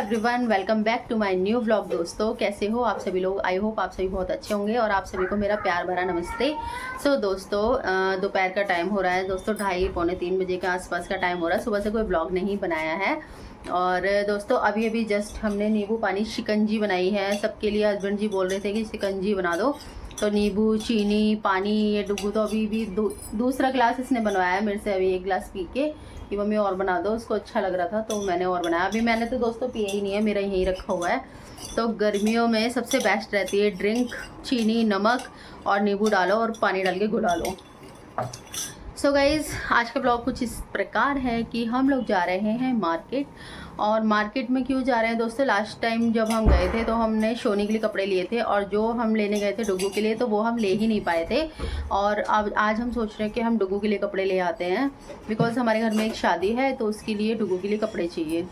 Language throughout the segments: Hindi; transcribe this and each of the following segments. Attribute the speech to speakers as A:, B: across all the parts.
A: Everyone, welcome back to my new vlog. दोस्तों कैसे हो आप सभी लोग? आई होप आप सभी बहुत अच्छे होंगे और आप सभी को मेरा प्यार भरा नमस्ते। दोस्तों दोपहर का टाइम हो रहा है दोस्तों, 2:30-3 बजे के आसपास का टाइम हो रहा है। सुबह से कोई व्लॉग नहीं बनाया है। और दोस्तों अभी जस्ट हमने नींबू पानी शिकंजी बनाई है सबके लिए। हस्बैंड जी बोल रहे थे कि शिकंजी बना दो, तो नींबू चीनी पानी ये डुगू तो अभी भी दूसरा ग्लास इसने बनवाया है मेरे से। अभी एक गिलास पी के कि मम्मी और बना दो, उसको अच्छा लग रहा था तो मैंने और बनाया। अभी मैंने तो दोस्तों पिया ही नहीं है, मेरा यहीं रखा हुआ है। तो गर्मियों में सबसे बेस्ट रहती है ड्रिंक, चीनी नमक और नींबू डालो और पानी डाल के घुला लो। सो गाइज़ आज का ब्लॉग कुछ इस प्रकार है कि हम लोग जा रहे हैं मार्केट। और मार्केट में क्यों जा रहे हैं दोस्तों, लास्ट टाइम जब हम गए थे तो हमने शोनी के लिए कपड़े लिए थे और जो हम लेने गए थे डुगू के लिए तो वो हम ले ही नहीं पाए थे। और अब आज हम सोच रहे हैं कि हम डुगू के लिए कपड़े ले आते हैं, बिकॉज़ हमारे घर में एक शादी है तो उसके लिए डुगू के लिए कपड़े चाहिए।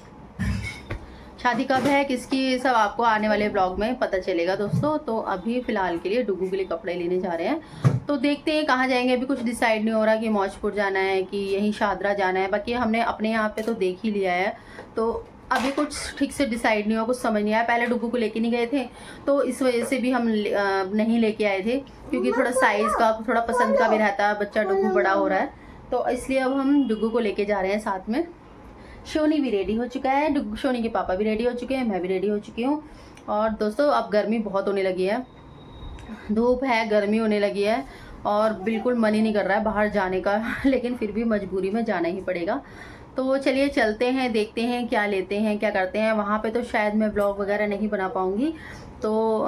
A: शादी कब है किसकी, सब आपको आने वाले ब्लॉग में पता चलेगा दोस्तों। तो अभी फ़िलहाल के लिए डुगू के लिए कपड़े लेने जा रहे हैं। तो देखते हैं कहाँ जाएंगे, अभी कुछ डिसाइड नहीं हो रहा कि मौजपुर जाना है कि यहीं शादरा जाना है। बाकी हमने अपने यहाँ पे तो देख ही लिया है, तो अभी कुछ ठीक से डिसाइड नहीं हुआ, कुछ समझ नहीं आया। पहले डुगू को लेके नहीं गए थे तो इस वजह से भी हम नहीं लेके आए थे, क्योंकि थोड़ा साइज़ का थोड़ा पसंद का भी रहता है, बच्चा डुगू बड़ा हो रहा है तो इसलिए अब हम डुगू को लेके जा रहे हैं साथ में। शोनी भी रेडी हो चुका है, शोनी के पापा भी रेडी हो चुके हैं, मैं भी रेडी हो चुकी हूँ। और दोस्तों अब गर्मी बहुत होने लगी है, धूप है, गर्मी होने लगी है और बिल्कुल मन ही नहीं कर रहा है बाहर जाने का लेकिन फिर भी मजबूरी में जाना ही पड़ेगा। तो चलिए चलते हैं, देखते हैं क्या लेते हैं क्या करते हैं। वहाँ पे तो शायद मैं ब्लॉग वगैरह नहीं बना पाऊँगी, तो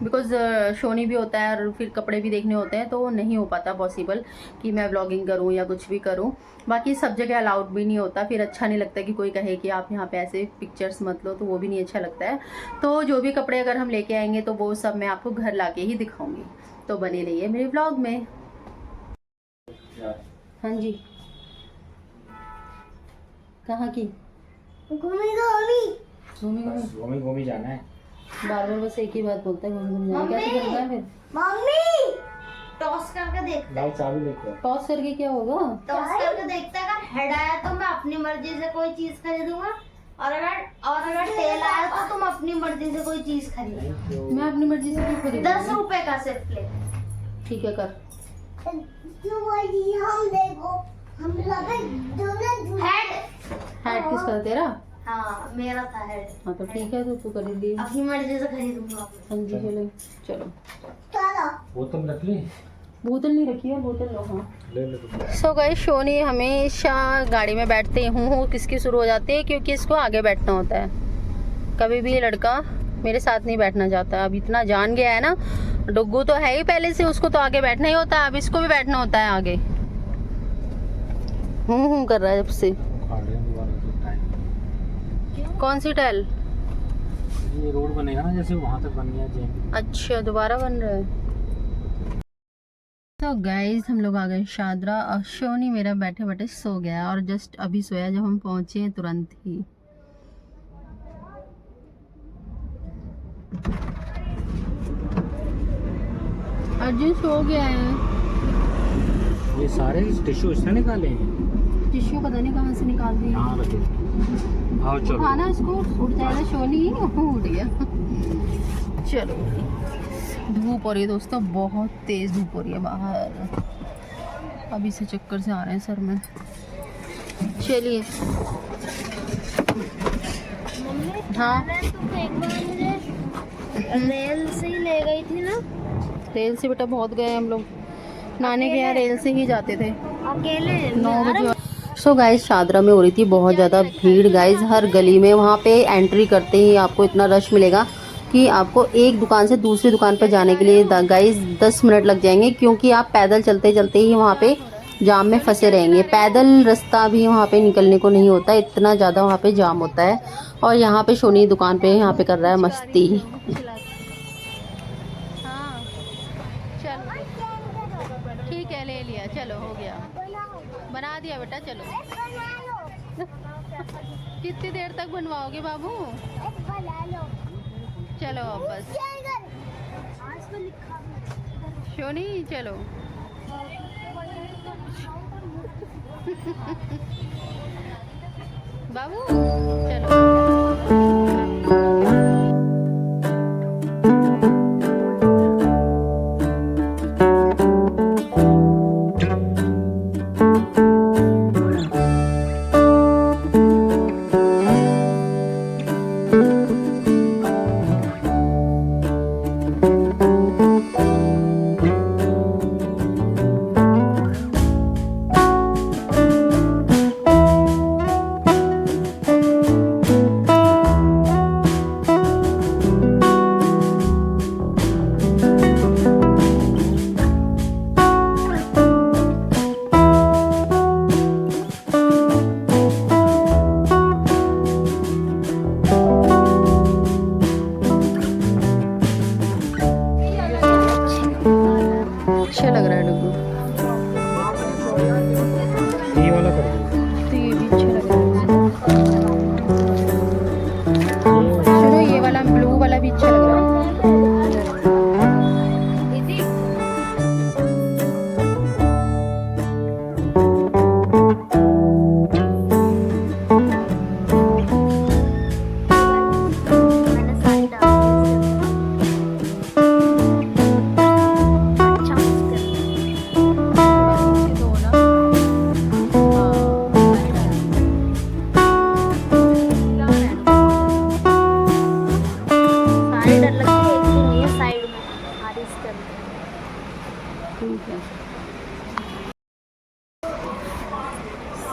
A: बिकॉज़ शोनी भी होता है और फिर कपड़े भी देखने होते हैं, तो नहीं हो पाता पॉसिबल कि मैं व्लॉगिंग करूं या कुछ भी करूं। बाकी सब जगह अलाउड भी नहीं होता, फिर अच्छा नहीं लगता कि कोई कहे कि आप यहाँ पे ऐसे पिक्चर्स मत लो, तो वो भी नहीं अच्छा लगता है। तो जो भी कपड़े अगर हम लेके आएंगे तो वो सब मैं आपको घर ला के ही दिखाऊँगी, तो बने रहिए मेरे व्लॉग में। हाँ जी, कहाँ की
B: घूमी जाना है।
A: बार बार बस एक ही बात बोलता है, घूम जाना। कैसे करना है फिर?
C: मम्मी टॉस करके देखते
B: लाओ चाबी लेके आओ।
A: टॉस करके क्या होगा?
C: टॉस करके देखते हैं, अगर हेड आया तो मैं अपनी मर्जी से कोई चीज खरीदूंगा और अगर टेल आया तो तुम अपनी मर्जी से कोई चीज खरीदो।
A: मैं अपनी मर्जी से क्यों खरीदूंगी?
C: 10 रुपए का सिर्फ ले।
A: ठीक है कर। हेड किसका, तेरा?
C: हाँ मेरा था हेड।
A: हाँ तो ठीक है, तो तू खरीद ली।
C: अपनी मर्जी से खरीदूंगा।
A: हाँ जी चलो चलो।
B: बोतल रख ली?
A: बोतल नहीं रखी है, बोतल लो। हाँ
B: ले ले।
A: सो गाइस शोनी हमेशा गाड़ी में बैठते हूँ किसकी शुरू हो जाती है, क्योंकि इसको आगे बैठना होता है। कभी भी ये लड़का मेरे साथ नहीं बैठना चाहता। अब इतना जान गया है ना, डुग्गू तो है ही पहले से, उसको तो आगे बैठना ही होता है, अब इसको भी बैठना होता है आगे। कर रहा है जब से। कौन सी टाइल?
B: ये रोड बनेगा ना, जैसे वहां तक बन गया।
A: अच्छा दोबारा बन रहा है। तो गाइज हम लोग आ गए शादरा और शोनी मेरा बैठे बैठे सो गया, और जस्ट अभी सोया जब हम पहुंचे हैं तुरंत ही। अर्जुन सो गया है।
B: ये सारे टिश्यू इसने निकाले हैं।
A: टिश्यू पता नहीं कहाँ से निकाल दिए।
B: हाँ रखे। आओ चलो।
A: खाना इसको उठ जाएगा, शोनी उठ गया। चलो धूप हो रही है दोस्तों, बहुत तेज धूप हो रही है बाहर। अभी से चक्कर से आ रहे हैं सर में। चलिए हाँ
C: तुम एक बार मुझे रेल से ही ले गई थी ना?
A: रेल से बेटा बहुत गए हम लोग, नाने के यहाँ रेल से ही जाते थे
C: अकेले
A: 9 बजे। सो गाइज शादरा में हो रही थी बहुत ज़्यादा भीड़ गाइज, हर गली में। वहाँ पे एंट्री करते ही आपको इतना रश मिलेगा कि आपको एक दुकान से दूसरी दुकान पर जाने के लिए गाइज 10 मिनट लग जाएंगे, क्योंकि आप पैदल चलते चलते ही वहाँ पे जाम में फंसे रहेंगे। पैदल रास्ता भी वहाँ पे निकलने को नहीं होता, इतना ज़्यादा वहाँ पे जाम होता है। और यहाँ पे शोनी दुकान पे यहाँ पे कर रहा है मस्ती। हाँ चलो ठीक है, ले लिया, चलो हो गया, बना दिया बेटा। चलो कितनी देर तक बनवाओगे बाबू? चलो अब बस शोनी चलो। बाबू चलो।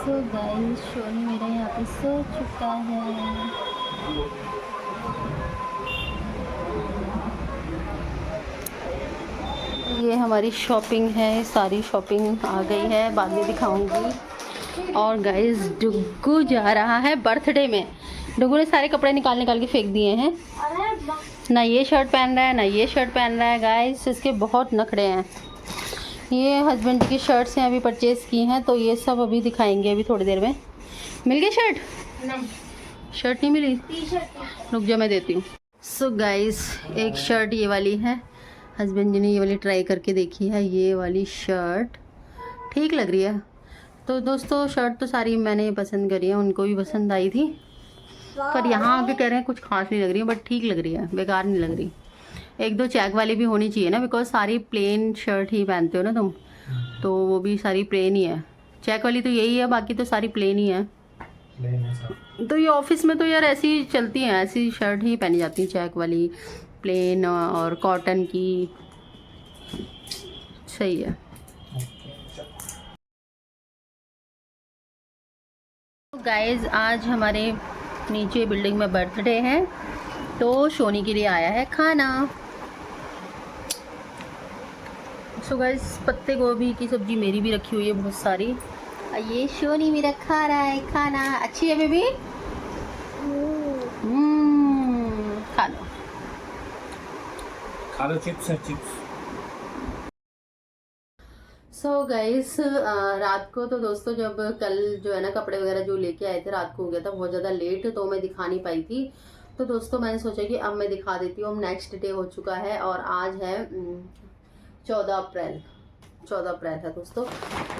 A: सो गाइस शोनी मेरा यहाँ पे सो चुका है। ये हमारी शॉपिंग है, सारी शॉपिंग आ गई है, बाद में दिखाऊंगी। और गाइस डुग्गू जा रहा है बर्थडे में। डुग्गू ने सारे कपड़े निकाल के फेंक दिए हैं, ना ये शर्ट पहन रहा है ना ये शर्ट पहन रहा है। गाइस इसके बहुत नखरे हैं। ये हस्बैंड की शर्ट्स हैं, अभी परचेज़ की हैं, तो ये सब अभी दिखाएंगे अभी थोड़ी देर में। मिल गई शर्ट?
C: नहीं,
A: शर्ट नहीं मिली?
C: टी-शर्ट।
A: रुक जा मैं देती हूँ। सो गाइस एक शर्ट ये वाली है, हस्बैंड जी ने ये वाली ट्राई करके देखी है। ये वाली शर्ट ठीक लग रही है। तो दोस्तों शर्ट तो सारी मैंने पसंद करी है, उनको भी पसंद आई थी, पर यहाँ आके कह रहे हैं कुछ खास नहीं लग रही है, बट ठीक लग रही है, बेकार नहीं लग रही। एक दो चेक वाली भी होनी चाहिए ना, बिकॉज सारी प्लेन शर्ट ही पहनते हो ना तुम, तो वो भी सारी प्लेन ही है। चेक वाली तो यही है, बाकी तो सारी प्लेन ही है। तो ये ऑफिस में तो यार ऐसी चलती हैं, ऐसी शर्ट ही पहनी जाती है, चेक वाली प्लेन और कॉटन की। सही है। गाइस आज हमारे नीचे बिल्डिंग में बर्थडे है, तो शोनी के लिए आया है खाना। सो गाइस पत्ते गोभी की सब्जी मेरी भी रखी हुई है बहुत सारी, और ये शोनी मेरा खा रहा है खाना। अच्छी है बेबी? खा लो
B: चिप्स है चिप्स।
A: सो गाइस रात को तो दोस्तों जब कल जो है ना कपड़े वगैरह जो लेके आए थे, रात को हो गया था बहुत ज़्यादा लेट, तो मैं दिखा नहीं पाई थी। तो दोस्तों मैंने सोचा कि अब मैं दिखा देती हूँ। अब नेक्स्ट डे हो चुका है और आज है 14 अप्रैल है दोस्तों।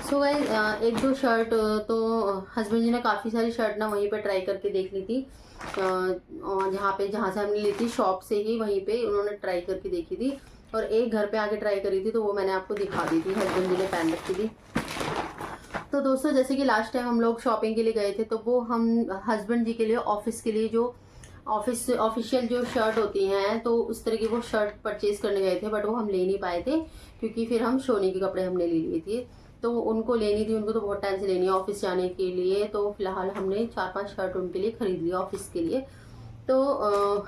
A: सो गाइस एक दो शर्ट तो हस्बैंड जी ने काफ़ी सारी शर्ट ना वहीं पे ट्राई करके देख ली थी, जहाँ से हमने ली थी शॉप से ही, वहीं पे उन्होंने ट्राई करके देखी थी, और एक घर पे आके ट्राई करी थी, तो वो मैंने आपको दिखा दी थी, हस्बैंड जी ने पहन रखी थी। तो दोस्तों जैसे कि लास्ट टाइम हम लोग शॉपिंग के लिए गए थे, तो वो हम हस्बैंड जी के लिए ऑफिस के लिए जो ऑफिशियल जो शर्ट होती हैं, तो उस तरह की वो शर्ट परचेज करने गए थे, बट वो हम ले नहीं पाए थे, क्योंकि फिर हम शोनी के कपड़े हमने ले लिए थे। तो उनको लेनी थी, उनको तो बहुत टाइम से लेनी है ऑफिस जाने के लिए, तो फिलहाल हमने 4-5 शर्ट उनके लिए खरीद लिया ऑफिस के लिए। तो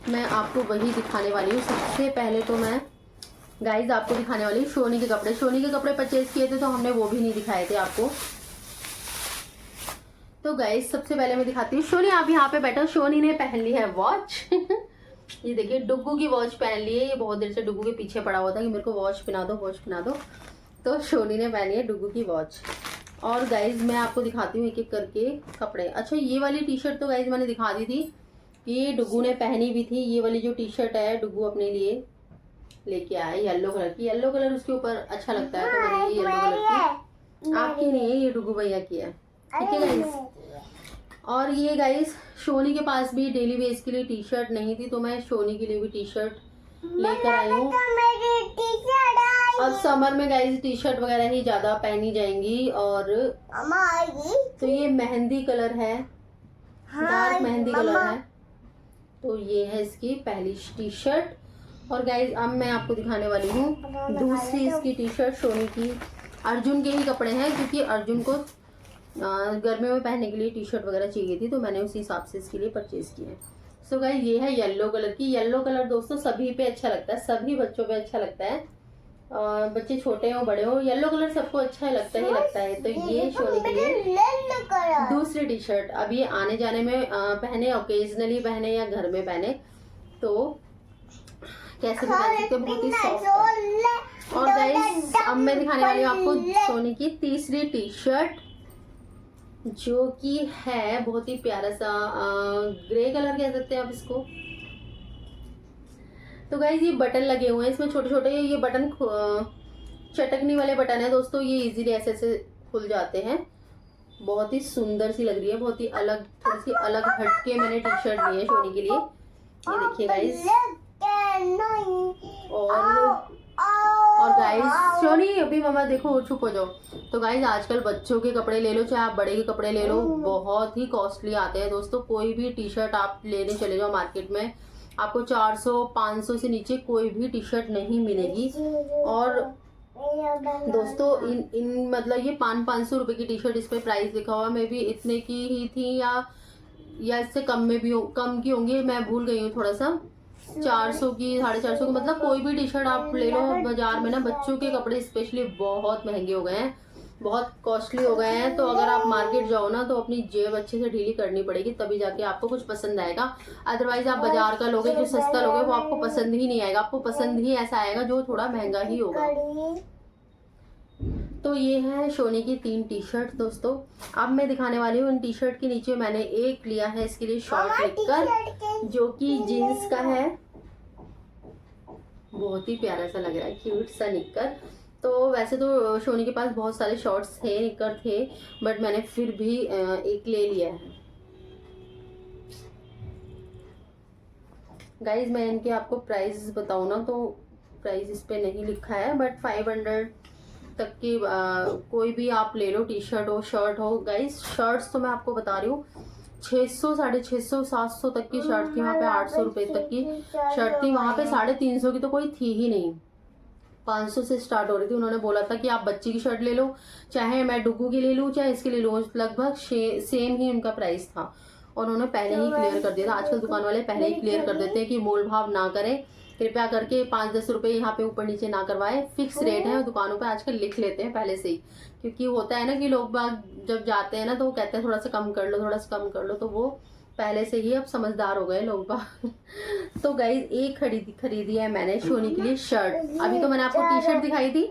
A: मैं आपको वही दिखाने वाली हूँ। सबसे पहले तो मैं गाइज आपको दिखाने वाली हूँ शोनी के कपड़े। शोनी के कपड़े परचेज किए थे, तो हमने वो भी नहीं दिखाए थे आपको। तो गाइज सबसे पहले मैं दिखाती हूँ, शोनी आप यहाँ पे बैठो। शोनी ने पहन ली है वॉच ये देखिए डुग्गू की वॉच पहन ली है। ये बहुत देर से डुग्गू के पीछे पड़ा हुआ था कि मेरे को वॉच पहना दो, वॉच पहना दो, तो शोनी ने पहनी है डुग्गू की वॉच। और गाइज मैं आपको दिखाती हूँ एक एक करके कपड़े। अच्छा ये वाली टी शर्ट तो गाइज मैंने दिखा दी थी, ये डुग्गू ने पहनी भी थी। ये वाली जो टी शर्ट है डुग्गू अपने लिए लेके आया, येलो कलर की। येलो कलर उसके ऊपर अच्छा लगता है, तो मैंने ये येलो कलर की, आपकी नहीं है, ये डुग्गू भैया की है, ठीक है गाइज। और ये गाइज शोनी के पास भी डेली बेस के लिए टी शर्ट नहीं थी, तो मैं शोनी के लिए भी टी शर्ट लेकर आई हूँ। अब समर में गाइज टी शर्ट वगैरह ही ज्यादा पहनी जाएंगी। और तो ये मेहंदी कलर है, डार्क मेहंदी कलर है, तो ये है इसकी पहली टी शर्ट। और गाइज अब मैं आपको दिखाने वाली हूँ दूसरी इसकी टी शर्ट। शोनी की अर्जुन के ही कपड़े हैं, क्योंकि अर्जुन को गर्मियों में पहनने के लिए टी शर्ट वगैरह चाहिए थी, तो मैंने उसी हिसाब से इसके लिए परचेज किए हैं। सो गाइज ये है येलो कलर की। येलो कलर दोस्तों सभी पे अच्छा लगता है, सभी बच्चों पे अच्छा लगता है, बच्चे छोटे हो बड़े हो, येलो कलर सबको अच्छा लगता ही लगता है। तो ये शोनी के लिए दूसरी टी शर्ट। अब ये आने जाने में पहने, ओकेजनली पहने या घर में पहने, तो कैसे भी पहन सकते, बहुत ही सॉफ्ट है। और गाइस अब मैं दिखाने वाली हूँ आपको शोनी की तीसरी टी शर्ट, जो कि है बहुत ही प्यारा सा ग्रे कलर कह सकते हैं आप इसको। तो गाइज ये बटन लगे हुए हैं इसमें छोटे छोटे, ये बटन चटकनी वाले बटन है दोस्तों, ये इजीली ऐसे ऐसे खुल जाते हैं। बहुत ही सुंदर सी लग रही है, बहुत ही अलग, थोड़ी सी अलग हटके मैंने टी शर्ट ली है शोनी के लिए। ये देखिए गाइज। और गाइज शोनी अभी मामा देखो चुप हो जाओ। तो गाइज आजकल बच्चों के कपड़े ले लो चाहे आप बड़े के कपड़े ले लो, बहुत ही कॉस्टली आते हैं दोस्तों। कोई भी टी शर्ट आप लेने चले जाओ मार्केट में, आपको 400-500 से नीचे कोई भी टी शर्ट नहीं मिलेगी। और दोस्तों इन मतलब ये 500 रुपए की टी शर्ट, इस पे प्राइस लिखा हुआ, मे भी इतने की ही थी या इससे कम में भी कम की होंगी, मैं भूल गई हूँ थोड़ा सा। 400 की, 450 की, मतलब कोई भी टी शर्ट आप ले लो बाजार में ना, बच्चों के कपड़े स्पेशली बहुत महंगे हो गए हैं, बहुत कॉस्टली हो गए हैं। तो अगर आप मार्केट जाओ ना तो अपनी जेब अच्छे से ढीली करनी पड़ेगी, तभी जाके आपको कुछ पसंद आएगा। अदरवाइज आप बाजार का लोगे, जो सस्ता लोगे वो आपको पसंद ही नहीं आएगा। आपको पसंद ही ऐसा आएगा जो थोड़ा महंगा ही होगा। तो ये है सोनी की 3 टी शर्ट दोस्तों। अब मैं दिखाने वाली हूँ इन टी शर्ट के नीचे मैंने एक लिया है इसके लिए शॉर्ट निक्कर, जो कि जीन्स का है, बहुत ही प्यारा सा लग रहा है, क्यूट सा निक्कर। तो वैसे तो सोनी के पास बहुत सारे शॉर्ट्स थे, निक्कर थे, बट मैंने फिर भी एक ले लिया है। गाइज मैं इनके आपको प्राइस बताऊँ ना तो प्राइस इस पे नहीं लिखा है, बट 500 तक की कोई भी आप ले लो, टी शर्ट हो शर्ट हो। गाइज शर्ट्स तो मैं आपको बता रही हूँ 600, 650, 700 तक की शर्ट थी वहाँ पे, 800 रुपये तक की शर्ट थी वहाँ पे, 350 की तो कोई थी ही नहीं, 500 से स्टार्ट हो रही थी। उन्होंने बोला था कि आप बच्ची की शर्ट ले लो, चाहे मैं डुगू की ले लूँ चाहे इसके ले लूँ, लगभग सेम ही उनका प्राइस था। और उन्होंने पहले ही क्लियर कर दिया था। आजकल दुकान वाले पहले ही क्लियर कर देते हैं कि मोल भाव ना करें, कृपया करके 5-10 रुपए यहाँ पे ऊपर नीचे ना करवाएं, फिक्स रेट है। दुकानों पे आजकल लिख लेते हैं पहले से ही, क्योंकि होता है ना कि लोग बाग जब जाते हैं ना तो वो कहते हैं थोड़ा सा कम कर लो, थोड़ा सा कम कर लो, तो वो पहले से ही अब समझदार हो गए लोग बाग। तो गाइज एक खरीदी है मैंने सोनी के लिए शर्ट। अभी तो मैंने आपको टी शर्ट दिखाई थी,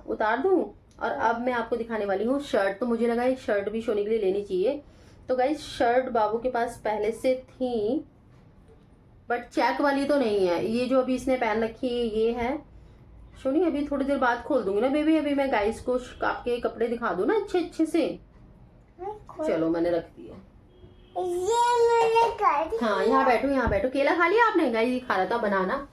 A: उतार दूं, और अब मैं आपको दिखाने वाली हूँ शर्ट। तो मुझे लगा एक शर्ट भी सोनी के लिए लेनी चाहिए। तो गाइज शर्ट बाबू के पास पहले से थी, बट चेक वाली तो नहीं है। ये जो अभी इसने पहन रखी है ये है सोनी, अभी थोड़ी देर बाद खोल दूंगी ना बेबी। अभी मैं गाइस को आपके कपड़े दिखा दूं ना अच्छे से। चलो मैंने रख दिया, हाँ यहाँ बैठो। केला खा लिया आपने? गाइस खा रहा था बनाना,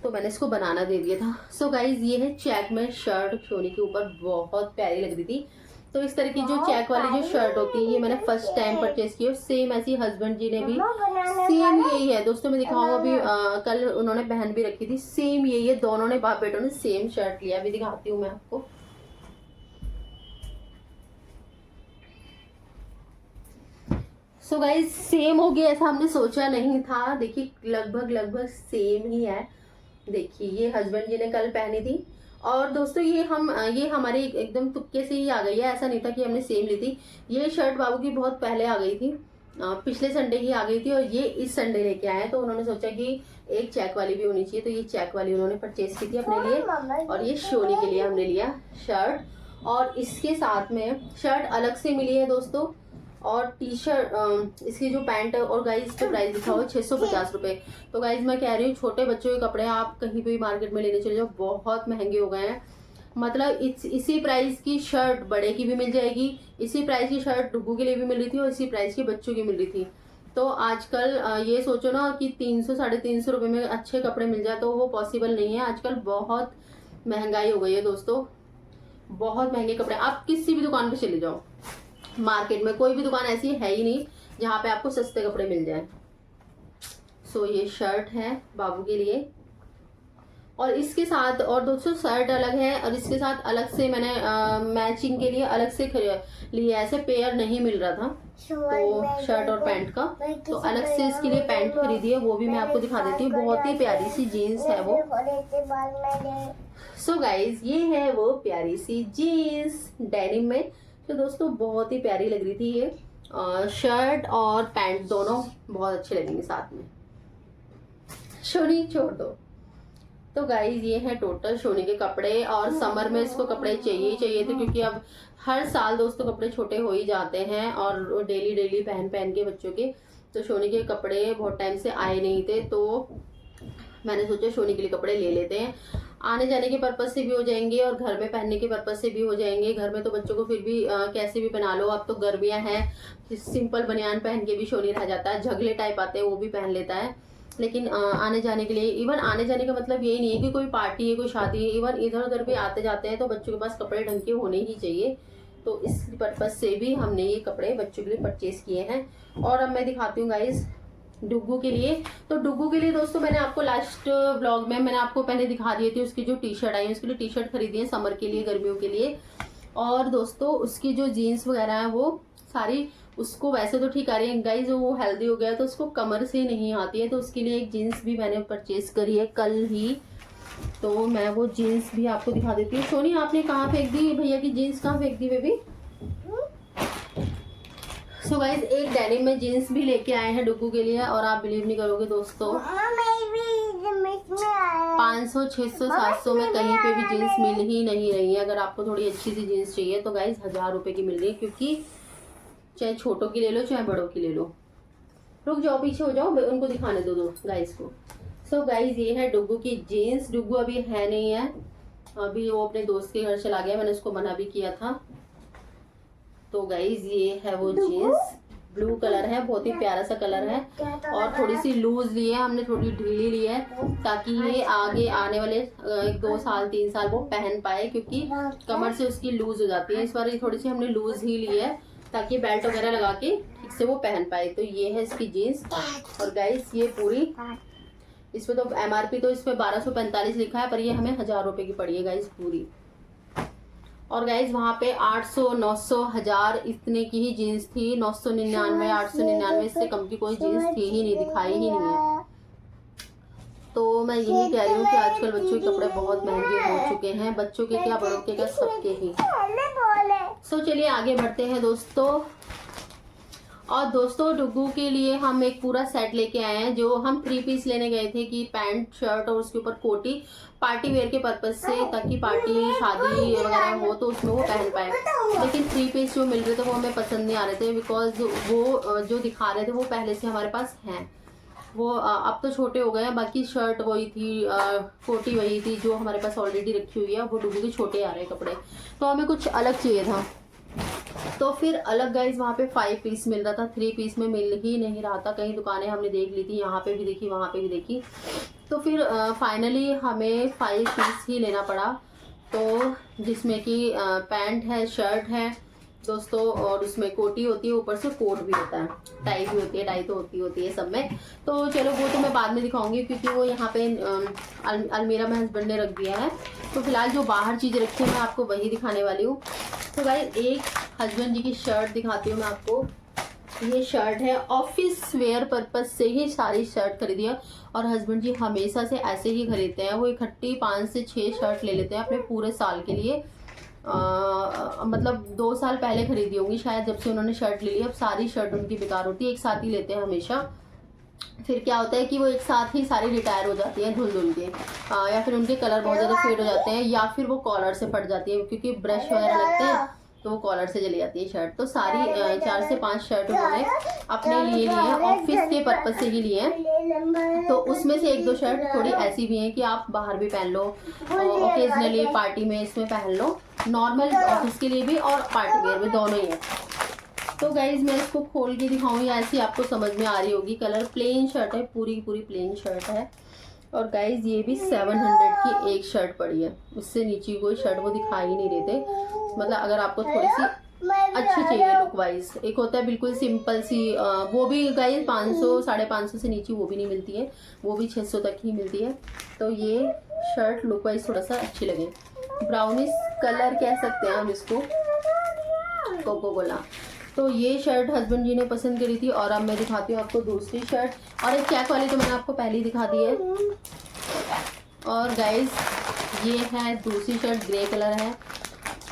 A: तो मैंने इसको बनाना दे दिया था। सो गाइस ये है चेक में शर्ट, सोनी के ऊपर बहुत प्यारी लग रही थी। तो इस तरह की जो चेक वाली जो शर्ट होती है ये मैंने फर्स्ट टाइम परचेज की, और सेम ऐसी हस्बैंड जी ने भी सेम यही है दोस्तों। मैं दिखाऊंगा अभी, कल उन्होंने पहन भी रखी थी, सेम यही है। दोनों ने बाप बेटों ने सेम शर्ट लिया। अभी दिखाती हूँ मैं आपको। सो गाइस सेम हो गया, ऐसा हमने सोचा नहीं था। देखिए लगभग सेम ही है। देखिए ये हस्बैंड जी ने कल पहनी थी, और दोस्तों ये हमारे एकदम तुक्के से ही आ गई है, ऐसा नहीं था कि हमने सेम ली थी। ये शर्ट बाबू की बहुत पहले आ गई थी, पिछले संडे ही आ गई थी, और ये इस संडे लेके आए। तो उन्होंने सोचा कि एक चेक वाली भी होनी चाहिए, तो ये चेक वाली उन्होंने परचेज की थी अपने लिए, और ये सोनी के लिए हमने लिया शर्ट। और इसके साथ में शर्ट अलग से मिली है दोस्तों, और टी शर्ट इसकी जो पैंट है, और गाइज इसका प्राइस लिखा हुआ है 650 रुपये। तो गाइज मैं कह रही हूँ छोटे बच्चों के कपड़े आप कहीं भी मार्केट में लेने चले जाओ, बहुत महंगे हो गए हैं। मतलब इसी प्राइस की शर्ट बड़े की भी मिल जाएगी, इसी प्राइस की शर्ट डुगू के लिए भी मिल रही थी, और इसी प्राइस की बच्चों की मिल रही थी। तो आजकल ये सोचो ना कि 300 350 रुपये में अच्छे कपड़े मिल जाए, तो वो पॉसिबल नहीं है। आजकल बहुत महंगाई हो गई है दोस्तों, बहुत महंगे कपड़े। आप किसी भी दुकान पे चले जाओ मार्केट में, कोई भी दुकान ऐसी है ही नहीं जहाँ पे आपको सस्ते कपड़े मिल जाए। सो ये शर्ट है बाबू के लिए, और इसके साथ और दोस्तों शर्ट अलग है, और इसके साथ अलग से मैंने मैचिंग के लिए अलग से लिया, ऐसे पेयर नहीं मिल रहा था तो शर्ट और पैंट का, तो अलग से इसके लिए पैंट खरीदी है, वो भी मैं आपको दिखा देती हूँ। बहुत ही प्यारी सी जीन्स है वो। सो गाइज ये है वो प्यारी सी जीन्स डेनिम में। तो दोस्तों बहुत ही प्यारी लग रही थी ये शर्ट और पैंट, दोनों बहुत अच्छे लगेंगे साथ में। सोनी छोड़ दो। तो गाइज ये है टोटल सोनी के कपड़े, और समर में इसको कपड़े चाहिए थे, क्योंकि अब हर साल दोस्तों कपड़े छोटे हो ही जाते हैं, और डेली पहन के बच्चों के। तो सोनी के कपड़े बहुत टाइम से आए नहीं थे, तो मैंने सोचा सोनी के लिए कपड़े ले लेते हैं। आने जाने के पर्पज से भी हो जाएंगे, और घर में पहनने के पर्पज से भी हो जाएंगे। घर में तो बच्चों को फिर भी कैसे भी पहना लो, अब तो गर्मियां हैं, सिंपल बनियान पहन के भी सोनी रह जाता है, झगले टाइप आते हैं वो भी पहन लेता है। लेकिन आने जाने के लिए, इवन आने जाने का मतलब यही नहीं है कि कोई पार्टी है, कोई शादी है, इवन इधर उधर भी आते जाते हैं, तो बच्चों के पास कपड़े ढंग के होने ही चाहिए। तो इस पर्पज से भी हमने ये कपड़े बच्चों के लिए परचेज किए हैं। और अब मैं दिखाती हूँ गाइज डुग्गू के लिए। तो डुग्गू के लिए दोस्तों मैंने आपको लास्ट व्लॉग में मैंने आपको पहले दिखा दिए थे उसकी जो टी शर्ट आई है, उसके लिए टी शर्ट खरीदी है समर के लिए, गर्मियों के लिए। और दोस्तों उसकी जो जीन्स वगैरह है वो सारी उसको वैसे तो ठीक आ रही है गाइज, वो हेल्दी हो गया तो उसको कमर से नहीं आती है, तो उसके लिए एक जीन्स भी मैंने परचेज करी है कल ही। तो मैं वो जीन्स भी आपको दिखा देती हूँ। सोनी आपने कहाँ फेंक दी भैया की जीन्स, कहाँ फेंक दी बेबी? सो गाइज एक डेनिम में जीन्स भी लेके आए हैं डुग्गू के लिए, और आप बिलीव नहीं करोगे दोस्तों 500 600 700 में कहीं पे भी जीन्स मिल ही नहीं रही है। अगर आपको थोड़ी अच्छी सी जीन्स चाहिए तो गाइज 1000 रुपए की मिल रही है, क्योंकि चाहे छोटों की ले लो चाहे बड़ों की ले लो। रुक जाओ, पीछे हो जाओ, उनको दिखाने दो गाइज को। सो गाइज ये है डुग्गू की जीन्स। डुग्गू अभी है नहीं है, अभी वो अपने दोस्त के घर चला गया, मैंने उसको मना भी किया था। तो गाइज ये है वो जीन्स, ब्लू कलर है, बहुत ही प्यारा सा कलर है, और थोड़ी सी लूज ली है हमने, थोड़ी ढीली ली है ताकि ये आगे आने वाले 2 साल 3 साल वो पहन पाए, क्योंकि कमर से उसकी लूज हो जाती है। इस बार ये थोड़ी सी हमने लूज ही ली है ताकि बेल्ट वगैरह लगा के ठीक से वो पहन पाए। तो ये है इसकी जीन्स। और गाइस ये पूरी, इसमें तो MRP तो इसमें 1245 लिखा है, पर ये हमें 1000 रुपए की पड़ी है गाइस पूरी। और गाइज वहाँ पे 800 900 1000 इतने की ही जीन्स थी, 999 899, इससे कम की कोई जीन्स थी ही नहीं, दिखाई ही नहीं है। तो मैं यही कह रही हूँ कि आजकल बच्चों के कपड़े बहुत महंगे हो चुके हैं, बच्चों के क्या बड़ों के क्या सबके ही। सो चलिए आगे बढ़ते हैं दोस्तों। और दोस्तों डुग्गू के लिए हम एक पूरा सेट लेके आए हैं, जो हम 3 पीस लेने गए थे कि पैंट शर्ट और उसके ऊपर कोटी, पार्टी वेयर के पर्पज से, ताकि पार्टी शादी वगैरह हो तो उसमें वो पहन पाए। लेकिन 3 पीस जो मिल रहे थे वो हमें पसंद नहीं आ रहे थे, बिकॉज वो जो दिखा रहे थे वो पहले से हमारे पास हैं, वो अब तो छोटे हो गए हैं। बाकी शर्ट वही थी, कोटी वही थी जो हमारे पास ऑलरेडी रखी हुई है, वो डुग्गू के छोटे आ रहे हैं कपड़े, तो हमें कुछ अलग चाहिए था। तो फिर अलग गाइज वहाँ पे 5 पीस मिल रहा था, 3 पीस में मिल ही नहीं रहा था। कई दुकानें हमने देख ली थी, यहाँ पे भी देखी वहाँ पे भी देखी, तो फिर फाइनली हमें 5 पीस ही लेना पड़ा। तो जिसमें कि पैंट है, शर्ट है दोस्तों, और उसमें कोटी होती है, ऊपर से कोट भी होता है, टाई भी होती है, टाई तो होती है सब में। तो चलो वो तो मैं बाद में दिखाऊंगी, क्योंकि वो यहाँ पे अलमीरा में हस्बैंड ने रख दिया है। तो फिलहाल जो बाहर चीज़ें रखी है मैं आपको वही दिखाने वाली हूँ। तो गाइस एक हस्बैंड जी की शर्ट दिखाती हूँ मैं आपको। ये शर्ट है, ऑफिस वेयर पर्पज से ही सारी शर्ट खरीदी है, और हस्बैंड जी हमेशा से ऐसे ही खरीदते हैं। वो इकट्ठी 5 से 6 शर्ट ले लेते हैं अपने पूरे साल के लिए। मतलब 2 साल पहले खरीदी होंगी शायद जब से उन्होंने शर्ट ले ली। अब सारी शर्ट उनकी बेकार होती है, एक साथ ही लेते हैं हमेशा। फिर क्या होता है कि वो एक साथ ही सारी रिटायर हो जाती है धुल धुल के, या फिर उनके कलर बहुत ज़्यादा फेड हो जाते हैं, या फिर वो कॉलर से फट जाती है, क्योंकि ब्रश वगैरह लगते हैं तो वो कॉलर से चली जाती है शर्ट। तो सारी 4 से 5 शर्ट उन्होंने अपने लिए लिए हैं, ऑफिस के पर्पज से ही लिए हैं। तो उसमें से 1-2 शर्ट थोड़ी ऐसी भी हैं कि आप बाहर भी पहन लो, ओकेजनली पार्टी में इसमें पहन लो, नॉर्मल ऑफिस के लिए भी और पार्टी वेयर में, दोनों ही है। तो गाइज मैं इसको खोल के दिखाऊँ या ऐसी आपको समझ में आ रही होगी। कलर प्लेन शर्ट है, पूरी की पूरी प्लेन शर्ट है। और गाइज ये भी 700 की एक शर्ट पड़ी है, उससे नीचे कोई शर्ट वो दिखाई ही नहीं रहे थे। मतलब अगर आपको थोड़ी सी अच्छी चाहिए लुक वाइज, एक होता है बिल्कुल सिंपल सी, वो भी गाइज 500 550 से नीचे वो भी नहीं मिलती है, वो भी 600 तक ही मिलती है। तो ये शर्ट लुक वाइज थोड़ा सा अच्छी लगे, ब्राउनिश कलर कह सकते हैं हम इसको, कोको कोला। तो ये शर्ट हस्बैंड जी ने पसंद करी थी। और अब मैं दिखाती हूँ आपको दूसरी शर्ट, और एक चेक वाली तो मैंने आपको पहले ही दिखा दी है। और गाइज ये है दूसरी शर्ट, ग्रे कलर है,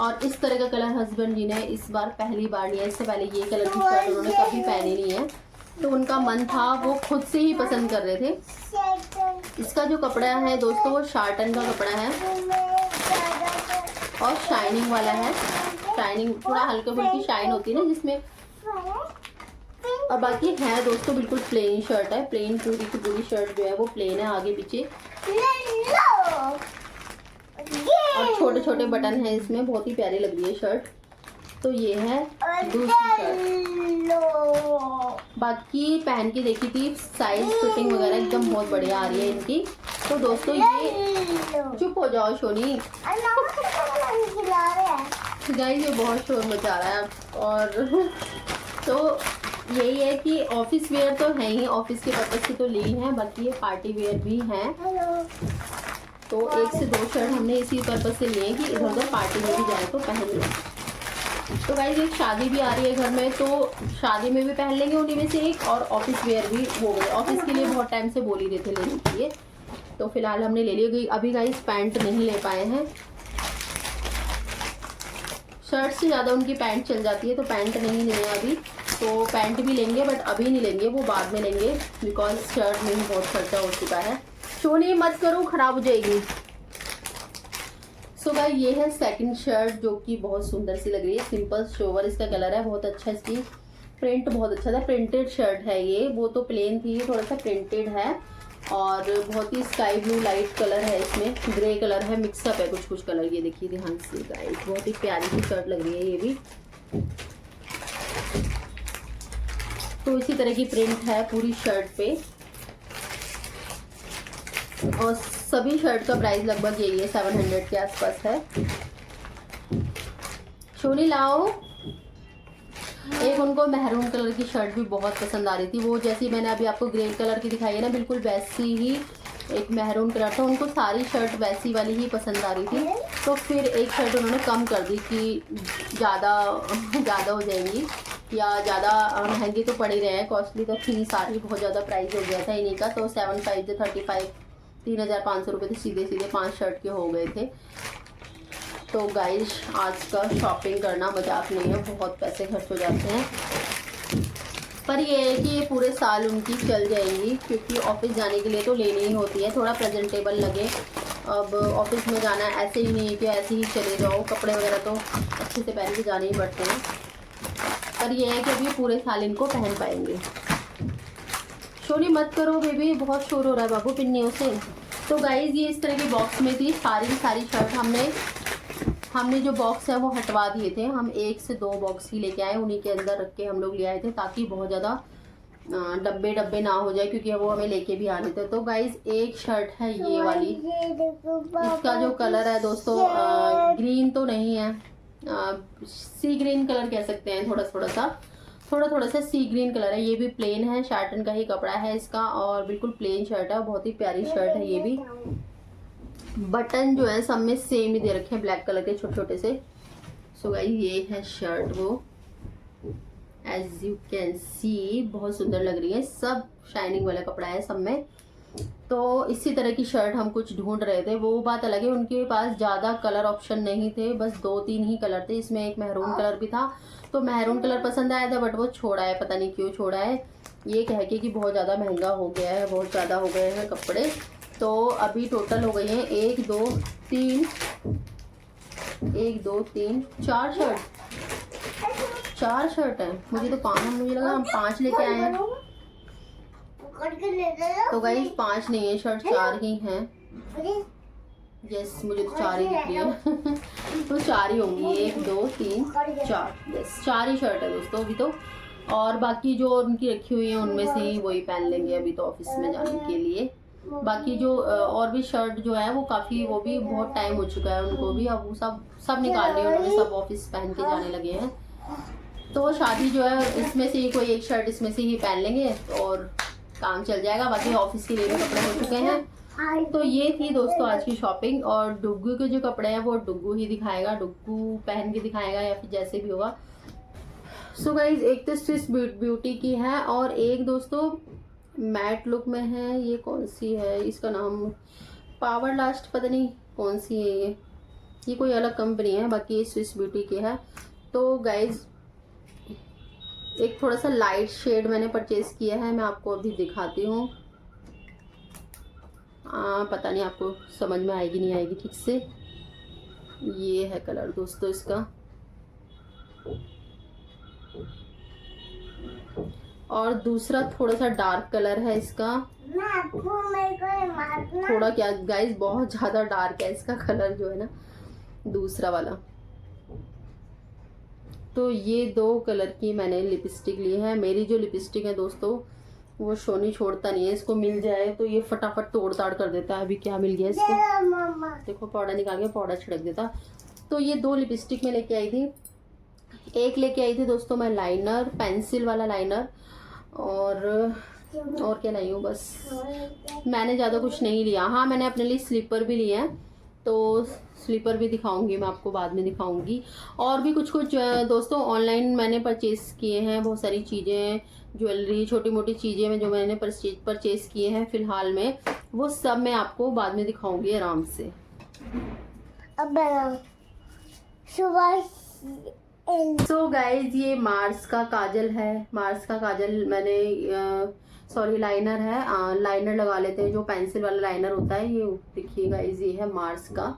A: और इस तरह का कलर हस्बैंड जी ने इस बार पहली बार लिया। इससे पहले ये कलर की शर्ट उन्होंने कभी पहनी नहीं है, तो उनका मन था, वो खुद से ही पसंद कर रहे थे। इसका जो कपड़ा है दोस्तों वो शार्टन का कपड़ा है, और शाइनिंग वाला है, शाइनिंग थोड़ा हल्का फुल्की शाइन होती है ना जिसमें। और बाकी है दोस्तों बिल्कुल प्लेन शर्ट है, प्लेन पूरी की पूरी शर्ट जो है वो प्लेन है, आगे पीछे और छोटे छोटे बटन है इसमें, बहुत ही प्यारी लग रही है शर्ट। तो ये है दूसरी शर्ट। बाकी पहन के देखी थी, साइज फिटिंग वगैरह एकदम बहुत बढ़िया आ रही है इनकी। तो दोस्तों ये, चुप हो जाओ सोनी, गाइस ये बहुत शोर मचा रहा है। और तो यही है कि ऑफिस वेयर तो है ही, ऑफिस के पर्पज से तो ली है, बाकी ये पार्टी वेयर भी हैं। तो 1 से 2 शर्ट हमने इसी पर्पज से लिए हैं कि इधर उधर पार्टी में भी जाए तो पहन लें। तो गाइस एक शादी भी आ रही है घर में, तो शादी में भी पहन लेंगे उन्हीं में से एक, और ऑफिस वेयर भी हो गए। ऑफिस के लिए बहुत टाइम से बोल ही रहे थे लेने के लिए, तो फिलहाल हमने ले लिया। अभी गाइस पैंट नहीं ले पाए हैं, शर्ट से ज़्यादा उनकी पैंट चल जाती है, तो पैंट नहीं लिए अभी। तो पैंट भी लेंगे बट अभी नहीं लेंगे, वो बाद में लेंगे, बिकॉज शर्ट में ही बहुत खर्चा हो चुका है। सोनी मत करो, खराब हो जाएगी। सो गाइस ये है सेकंड शर्ट, जो कि बहुत सुंदर सी लग रही है, सिंपल शोवर इसका कलर है, बहुत अच्छा, इसकी प्रिंट बहुत अच्छा था, प्रिंटेड शर्ट है ये, वो तो प्लेन थी, थोड़ा सा प्रिंटेड है, और बहुत ही स्काई ब्लू लाइट कलर है, इसमें ग्रे कलर है, मिक्सअप है कुछ कुछ कलर। ये देखिए ध्यान से गाइस, बहुत ही प्यारी सी शर्ट लग रही है ये भी। तो इसी तरह की प्रिंट है पूरी शर्ट पे, और सभी शर्ट का प्राइस लगभग यही है, 700 के आसपास है। शोनी लाओ। एक उनको मैरून कलर की शर्ट भी बहुत पसंद आ रही थी, वो जैसी मैंने अभी आपको ग्रे कलर की दिखाई है ना, बिल्कुल वैसी ही एक मैरून कलर था, उनको सारी शर्ट वैसी वाली ही पसंद आ रही थी। तो फिर एक शर्ट उन्होंने कम कर दी कि ज़्यादा हो जाएंगी या ज़्यादा महंगी तो पड़ ही रहे हैं, कॉस्टली तो थी सारी, बहुत ज़्यादा प्राइस हो गया था इन्हीं का। तो 7,500 से 35, 3,500 रुपये तो सीधे 5 शर्ट के हो गए थे। तो गाइस आज का शॉपिंग करना मजाक नहीं है, बहुत पैसे खर्च हो जाते हैं, पर ये है कि ये पूरे साल उनकी चल जाएंगी, क्योंकि ऑफिस जाने के लिए तो लेनी ही होती है, थोड़ा प्रेजेंटेबल लगे। अब ऑफिस में जाना ऐसे ही नहीं है कि ऐसे ही चले जाओ, कपड़े वगैरह तो अच्छे से पहन के जाने ही पड़ते हैं, पर ये है कि अभी पूरे साल इनको पहन पाएंगे। शोरी मत करो बेबी, बहुत शोर हो रहा है बाबू पिन्नियों से। तो गाइज ये इस तरह की बॉक्स में थी सारी शर्ट, हमने जो बॉक्स है वो हटवा दिए थे, हम 1 से 2 बॉक्स ही लेके आए, उन्हीं के अंदर रख के हम लोग ले आए थे, ताकि बहुत ज़्यादा डब्बे ना हो जाए, क्योंकि वो हमें लेके भी आने थे। तो गाइज एक शर्ट है ये वाली, इसका जो कलर है दोस्तों ग्रीन तो नहीं है, सी ग्रीन कलर कह सकते हैं, थोड़ा सा सी ग्रीन कलर है। ये भी प्लेन है, शार्टन का ही कपड़ा है इसका, और बिल्कुल प्लेन शर्ट है, बहुत ही प्यारी शर्ट है ये भी। बटन जो है सब में सेम ही दे रखे हैं, ब्लैक कलर के छोटे छोटे से। सो गाइस ये है शर्ट, वो एज यू कैन सी बहुत सुंदर लग रही है, सब शाइनिंग वाला कपड़ा है सब में। तो इसी तरह की शर्ट हम कुछ ढूंढ रहे थे, वो बात अलग है, उनके पास ज़्यादा कलर ऑप्शन नहीं थे, बस 2-3 ही कलर थे, इसमें एक मैरून कलर भी था, तो मैरून कलर पसंद आया था, बट वो छोड़ा है, पता नहीं क्यों छोड़ा है, ये कह के कि बहुत ज़्यादा महंगा हो गया है, बहुत ज़्यादा हो गए हैं कपड़े। तो अभी टोटल हो गई हैं 1 2 3 4 शर्ट है, मुझे तो 5, मुझे लगा हम 5 लेके आए हैं। तो गाइस 5 नहीं है शर्ट, 4 ही हैं। यस मुझे तो 4 ही दिख रही है तो 4 ही होंगी, 1 2 3 4, यस 4 ही शर्ट है दोस्तों अभी तो, और बाकी जो उनकी रखी हुई है उनमें से ही वही पहन लेंगे अभी तो ऑफिस में जाने के लिए। बाकी जो और भी शर्ट जो है वो काफ़ी, वो भी बहुत टाइम हो चुका है उनको भी, अब वो सब निकाल लिए उन्होंने, सब ऑफिस पहन के जाने लगे हैं। तो शादी जो है इसमें से ही कोई एक शर्ट इसमें से ही पहन लेंगे और काम चल जाएगा, बाकी ऑफिस के लिए भी कपड़े हो चुके हैं। तो ये थी दोस्तों आज की शॉपिंग, और डुग्गू के जो कपड़े हैं वो डुग्गू ही दिखाएगा, डुग्गू पहन के दिखाएगा या फिर जैसे भी होगा। सो गाइज एक तो स्विस ब्यूटी की है, और एक दोस्तों मैट लुक में है, ये कौन सी है, इसका नाम पावर लास्ट पता नहीं कौन सी है, ये कोई अलग कंपनी है, बाकी ये स्विस ब्यूटी की है। तो गाइज एक थोड़ा सा लाइट शेड मैंने परचेज किया है, मैं आपको अभी दिखाती हूँ, पता नहीं आपको समझ में आएगी नहीं आएगी ठीक से। ये है कलर दोस्तों इसका, और दूसरा थोड़ा सा डार्क कलर है इसका, थोड़ा क्या गाइस बहुत ज़्यादा डार्क है इसका कलर जो है ना दूसरा वाला। तो ये 2 कलर की मैंने लिपस्टिक ली है। मेरी जो लिपस्टिक है दोस्तों वो शोनी छोड़ता नहीं है, इसको मिल जाए तो ये फटाफट तोड़ ताड़ कर देता है। अभी क्या मिल गया इसको, देखो पाउडर निकाल के पाउडर छिड़क देता। तो ये 2 लिपस्टिक में लेके आई थी, एक लेके आई थी दोस्तों मैं लाइनर, पेंसिल वाला लाइनर, और क्या लाई हूँ बस। मैंने ज़्यादा कुछ नहीं लिया। हाँ मैंने अपने लिए स्लीपर भी लिए हैं, तो स्लीपर भी दिखाऊंगी मैं आपको, बाद में दिखाऊंगी। और भी कुछ दोस्तों ऑनलाइन मैंने परचेज़ किए हैं, बहुत सारी चीज़ें, ज्वेलरी, छोटी मोटी चीज़ें में जो मैंने परचेज़ किए हैं फ़िलहाल में, वो सब मैं आपको बाद में दिखाऊंगी आराम से।
C: अब सुबह
A: सो गाइज ये मार्स का काजल है। मार्स का काजल मैंने सॉरी लाइनर है, लाइनर लगा लेते हैं, जो पेंसिल वाला लाइनर होता है। ये देखिए गाइज ये है मार्स का।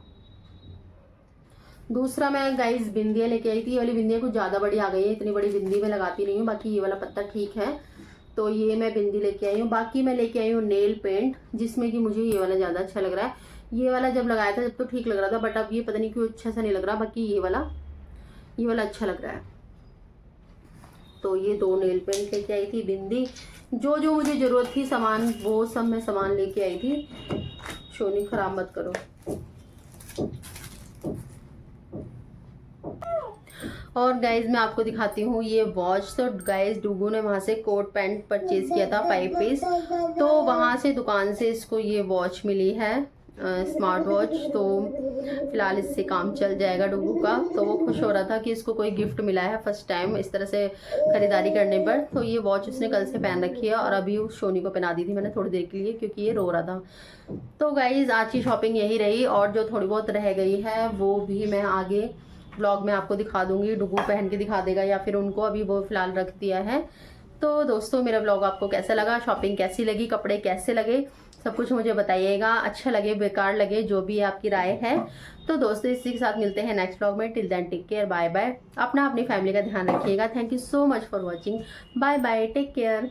A: दूसरा मैं गाइज बिंदियाँ लेके आई थी। ये वाली बिंदियाँ कुछ ज़्यादा बड़ी आ गई है, इतनी बड़ी बिंदी मैं लगाती नहीं हूँ, बाकी ये वाला पत्ता ठीक है, तो ये मैं बिंदी लेके आई हूँ। बाकी मैं लेके आई हूँ नेल पेंट, जिसमें कि मुझे ये वाला ज़्यादा अच्छा लग रहा है। ये वाला जब लगाया था जब तो ठीक लग रहा था, बट अब ये पता नहीं क्यों अच्छा सा नहीं लग रहा। बाकी ये वाला अच्छा लग रहा है। तो ये 2 नेल पेंट लेके आई थी, बिंदी, जो जो मुझे ज़रूरत थी सामान, वो सब मैं सामान लेके आई थी। शोनी खराब मत करो। और गाइज मैं आपको दिखाती हूँ ये वॉच। तो गाइज डुगू ने वहाँ से कोट पैंट परचेज किया था 5 पीस, तो वहाँ से दुकान से इसको ये वॉच मिली है, स्मार्ट वॉच। तो फिलहाल इससे काम चल जाएगा डुगू का। तो वो खुश हो रहा था कि इसको कोई गिफ्ट मिला है फर्स्ट टाइम इस तरह से खरीदारी करने पर। तो ये वॉच उसने कल से पहन रखी है, और अभी उस शोनी को पहना दी थी मैंने थोड़ी देर के लिए, क्योंकि ये रो रहा था। तो गाइज आज की शॉपिंग यही रही, और जो थोड़ी बहुत रह गई है वो भी मैं आगे ब्लॉग में आपको दिखा दूंगी। डुगू पहन के दिखा देगा या फिर उनको, अभी वो फिलहाल रख दिया है। तो दोस्तों मेरा ब्लॉग आपको कैसा लगा, शॉपिंग कैसी लगी, कपड़े कैसे लगे, सब कुछ मुझे बताइएगा। अच्छा लगे बेकार लगे, जो भी आपकी राय है। तो दोस्तों इसी के साथ मिलते हैं नेक्स्ट ब्लॉग में। Till then take care, bye bye. अपनी फैमिली का ध्यान रखिएगा। Thank you so much for watching. Bye bye, take care.